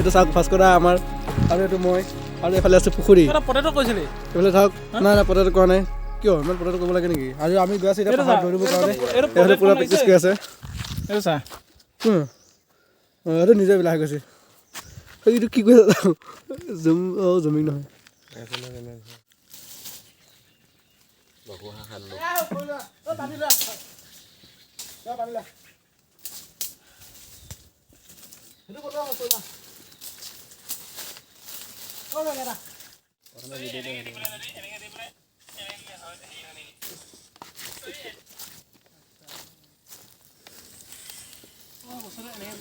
এইটো চাওক ভাস্কৰা আমাৰ আৰু এইটো মই আৰু এইফালে আছে পুখুৰী পটেটো কৈছিলি এইফালে চাওক নাই নাই পটেটো কোৱা নাই কিয় ইমান পটেটো ক'ব লাগে নেকি আজি আমি গৈ আছোঁ এতিয়া পাহাৰ দৌৰিবৰ কাৰণে এইফালে পূৰা প্ৰেক্টিছ কৰি আছে এইটো চা এইটো নিজে বিলাহ গৈছে এইটো কি কৈছে জমিন নহয়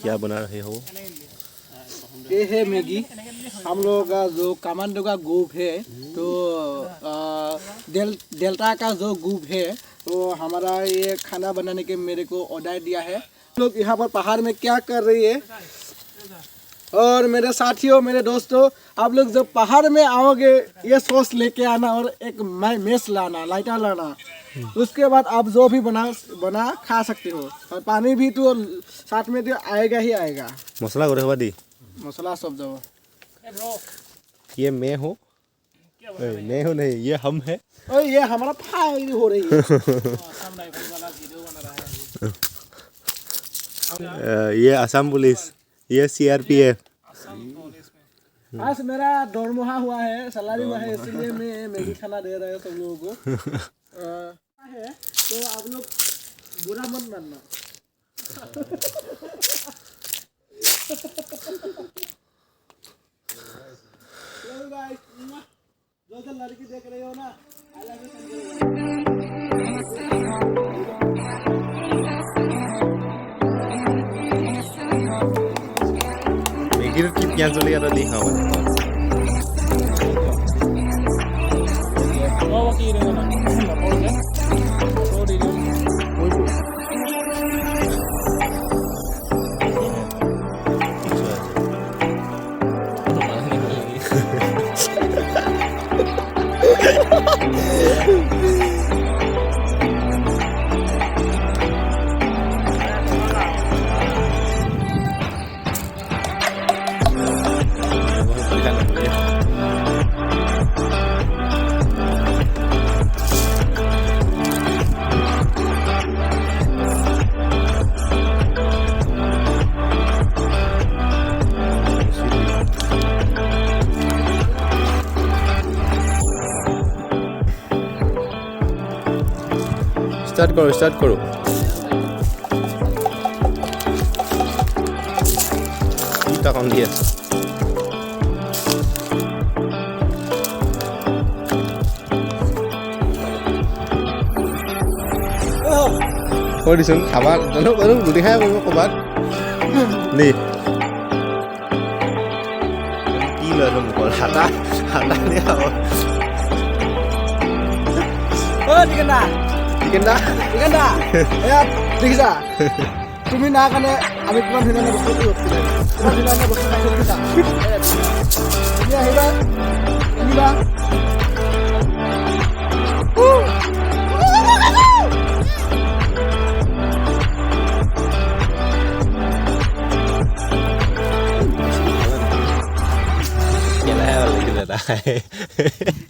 क्या बना रहे हो? ये है मैगी हम लोग का जो कमांडो का ग्रुप है तो डेल्टा का जो ग्रुप है तो हमारा ये खाना बनाने के मेरे को ऑर्डर दिया है लोग यहाँ पर पहाड़ में क्या कर रही है और मेरे साथियों मेरे दोस्तों आप लोग जब पहाड़ में आओगे ये सॉस लेके आना और एक मेस लाना लाइटर लाना उसके बाद आप जो भी बना खा सकते हो और पानी भी तो साथ में तो आएगा ही आएगा मसला करे हुआ दी मसाला सब जब ये मैं हूँ मैं हूँ नहीं ये हम है ये हमारा फायर हो रही है ये असम पुलिस ये CRPF आज मेरा दरमाहा हुआ है सैलरी हुआ है इसलिए मैं मैगी खाना दे रहा हूँ सब लोगों को है तो आप लोग बुरा मत मानना जो लड़की देख रहे हो ना आई लव यू মেগিৰ কি পিঁয়াজ জলকীয়া দি খাওঁ स्टार्ट करो টাকা দিয়ে কৈ দিচোন খাবা গুটি খাই কৰিব ক'ৰবাত দেই কি লয় মুখৰ হাতা দিয়ে খাব ঠিকেনা এয়া দেখিছা তুমি না কাৰণে আমি কিমান ধুনীয়া বস্তু তুমি আহিবা আহিবা Gila ya, lagi udah tahu.